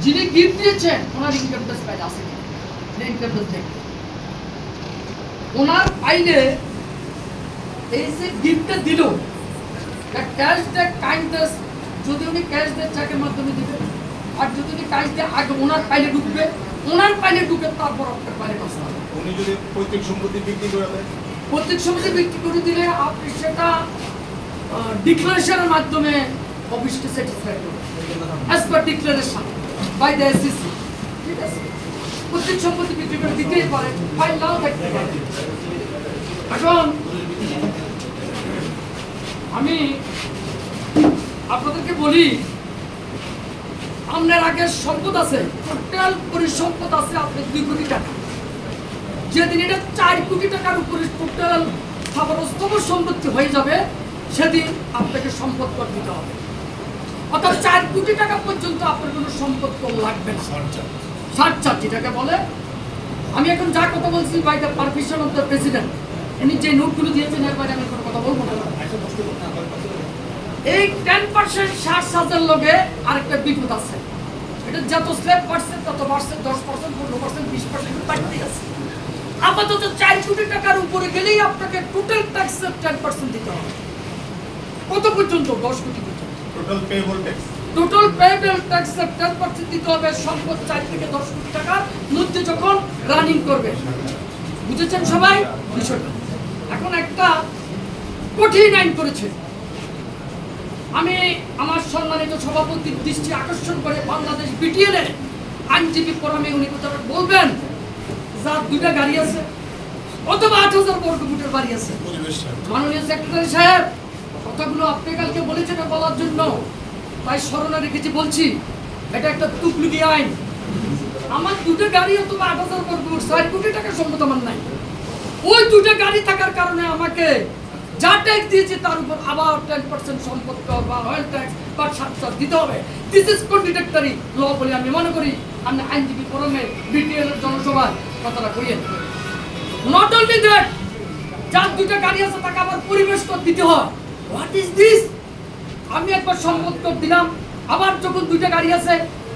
যিনি গিফট দিয়েছেন ওনার income tax file আছে ইনকাম ট্যাক্স দেখে ওনার ফাইলে এই যে গিফটটা দিল ক্যাশ দেয় কাইন্ডনেস যদি উনি ক্যাশ দেয় চেকের মাধ্যমে দিবে আর যদি উনি ক্যাশ দেয় আগে ওনার ফাইলে ঢুকবে ওনার ফাইলে ঢুকে তারপর আপনার ফাইলে পাঠাতে হবে। উনি যদি পৈতৃক সম্পত্তি বিক্রি করে দেন, পৈতৃক সম্পত্তি বিক্রি করে দিলে আপনি সেটা ডিক্লারেশনের মাধ্যমে অফিসকে স্যাটিসফাই করবেন as per declaration by the ACC. ঠিক আছে, পৈতৃক সম্পত্তি বিক্রি করে দিতেই পারে, ফাইল নাও থাকতে পারে। এখন আমি আপনাদেরকে বলি আপনার আগে সম্পদ আছে, টোটাল পরিসম্পদ আছে আপনার 2 কোটি টাকা। যেদিন এটা 4 কোটি টাকার উপরে টোটাল সাবরস্তম সম্পত্তি হয়ে যাবে সেদিন আপনাকে সম্পদ কর দিতে হবে। অর্থাৎ 4 কোটি টাকা পর্যন্ত আপনার কোনো সম্পদ কর লাগবে না। সারচার্জ যেটাকে বলে। আমি এখন যা কথা বলছি by the permission of the president, উনি যে নোটগুলো দিয়েছেন এর বাইরে আমি কোনো কথা বলবো না। এই 10% সারচার্জের লগে আরেকটা বিপদ আছে, এটা যত স্ল্যাব বাড়ছে তত বাড়ছে 10%, 15%, 20% বাড়তেই আছে। আপাতত 4 কোটি টাকার উপরে গেলেই আপনাকে টোটাল ট্যাক্সের 10% দিতে হবে। কত পর্যন্ত? 10 কোটি পর্যন্ত total payable tax. Total payable ট্যাক্সের 10% দিতে হবে সম্পদ 4 থেকে 10 কোটি টাকার মধ্যে যখন রানিং করবে। বুঝেছেন সবাই বিষয়টা? এখন একটা কঠিন আইন করেছে, আমি আমার সম্মানিত সভাপতির দৃষ্টি আকর্ষণ করে বাংলাদেশ বিটিএল এর আইনজীবী ফোরামে উনি কথাটা বলবেন, যার 2টা গাড়ি আছে অথবা 8000 বর্গ ফুটের বাড়ি আছে। মাননীয় সেক্রেটারি সাহেব কথাগুলো আপনি কালকে বলেছেন বলার জন্য তাই স্মরণে রেখেছি বলছি, এটা একটা তুকলুকি আইন। আমার 2টা গাড়ি অথবা 8000 বর্গ ফুট 4 কোটি টাকার সম্পদ আমার নাই, ওই 2টা গাড়ি থাকার কারণে আমাকে যা ট্যাক্স দিয়েছে তার উপর আবার 10% সম্পদ কর বা অয়েল ট্যাক্স বা সারচার্জ দিতে হবে। দিস ইজ কন্ট্রাডিক্টরি ল বলে আমি মনে করি। আপনি আইনজীবী ফোরামে বিটিএল এর জনসভায় কথাটা কইয়েন। নট অনলি দ্যাট, যার 2টা গাড়ি আছে তাকে আবার পরিবেশ কর দিতে হয়। What is this? আমি একবার সম্পদ কর দিলাম, আবার যখন 2টা গাড়ি আছে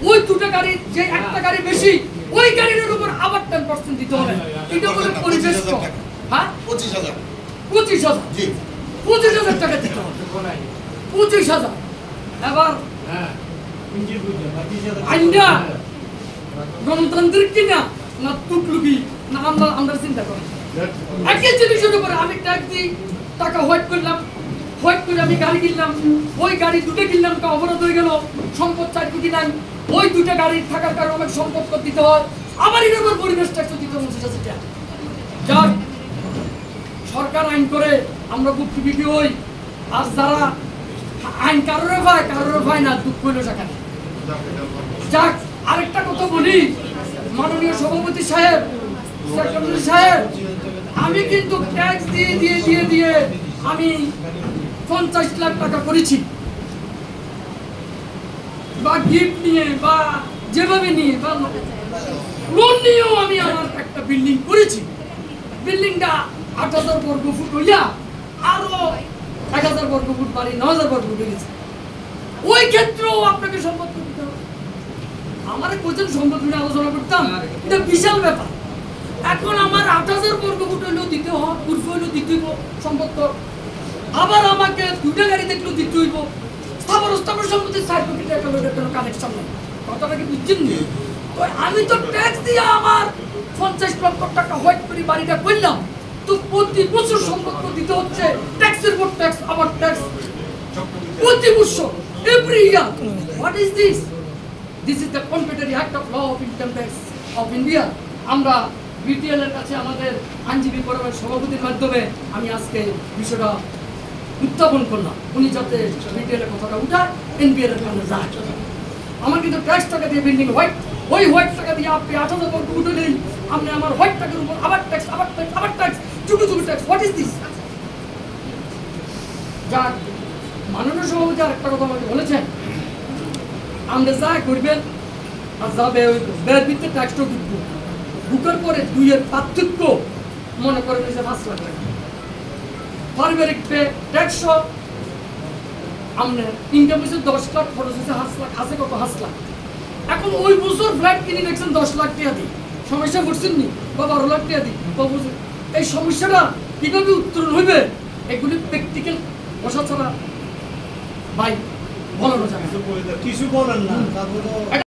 ওই 2টা গাড়ির যে একটা গাড়ি বেশি ওই গাড়ির উপর আবার 10% দিতে হবে। এটা বলে পরিবেশ কর। হ্যাঁ, 25,000 25,000 জি 25,000 টাকা দিতে হবে। 25,000 এবার আইনটা গণতান্ত্রিক কিনা না তুকলুকি না আমরা চিন্তা করি। একই জিনিসের উপরে আমি ট্যাক্স দিই, টাকা হোয়াইট করলাম, হোয়াইট করে আমি গাড়ি কিনলাম, ওই গাড়ি 2টা কিনলাম, তা অবরোধ হয়ে গেল, সম্পদ 4 কোটি নাই, ওই 2টা গাড়ি থাকার কারণে আমাকে সম্পদ কর দিতে হয়, আবার এর উপর পরিবেশ ট্যাক্স দিতে হবে। যার সরকার আইন করে আমরা ভুক্তভোগী হই, আর যারা আইন কারোর ভাই না, দুঃখ হইল সেখানে। যাক, আরেকটা কথা বলি, মাননীয় সভাপতি সাহেব, সেক্রেটারি সাহেব, আমি কিন্তু ট্যাক্স দিয়ে আমি 50 লাখ টাকা করেছি, বা গিফট নিয়ে বা যেভাবে নিয়ে বা লোন নিয়েও আমি আমার একটা বিল্ডিং করেছি। বিল্ডিংটা 8000 বর্গ ফুট হইয়া আরো 1000 বর্গ ফুট বাড়ি 9000 বর্গ ফুট হয়েছে। ওই ক্ষেত্রেও আপনাকে সম্পদ দিতে হবে। আমার কোজন সম্পদ নিয়ে আলোচনা করতাম, এটা বিশাল ব্যাপার। এখন আমার 8000 বর্গ ফুট হইলেও দিতে হয়, পূর্ব হইলেও দিতে হইব সম্পদ। আবার আমাকে 2টা গাড়ি দেখলেও দিতে হইব। স্থাবর সম্পত্তি 4 কোটি টাকা কোনো কানেকশন নেই। কথাটা কি বুঝছেন? তো আমি তো ট্যাক্স দিয়ে আমার 50 লক্ষ টাকা হোয়াইট করে বাড়িটা করলাম, তো প্রতি বছর সম্পদ দিতে হচ্ছে ট্যাক্সের উপর ট্যাক্স, আবার ট্যাক্স প্রতি বছর, every year. What is this? This is the competitive act of law of income tax of India. আমরা বিটিএল এর কাছে আমাদের আইনজীবী ফোরামের সভাপতির মাধ্যমে আমি আজকে বিষয়টা উত্থাপন করলাম, উনি যাতে বিটিএল এর কথাটা উঠায় এনপিএল এর কাছে যায়। আমার কিন্তু ট্যাক্স টাকা দিয়ে বিল্ডিং হোয়াইট, ওই হোয়াইট টাকা দিয়ে আপনি 8000 বর্গ ফুট নেই, আপনি আমার হোয়াইট টাকার উপর আবার ট্যাক্স, আবার ট্যাক্স, আবার ট্যাক্স, যুগে ট্যাক্স। What is this? যাক, মাননীয় সভাপতি আরেকটা কথা আমাকে বলেছেন, আমরা যা করবেন আর যা ব্যয়ের ভিত্তিতে ট্যাক্সটা ঢুকবো, ঢুকার পরে 2 এর পার্থক্য মনে করেন যে 5 লাখ টাকা পারিবারিক ট্যাক্স, আপনার ইনকাম হচ্ছে 10 লাখ, খরচ হচ্ছে 5 লাখ, আছে কত 5 লাখ। এখন ওই বছর ফ্ল্যাট কিনে দেখছেন 10 লাখ টাকা দিই, সমস্যা পড়ছেন নি বা 12 লাখ টাকা দিই, এই সমস্যাটা কিভাবে উত্তরণ হইবে এগুলি প্র্যাকটিক্যাল বসা ছাড়া ভাই বলানো যায় না। কিছু বলেন না, তারপরে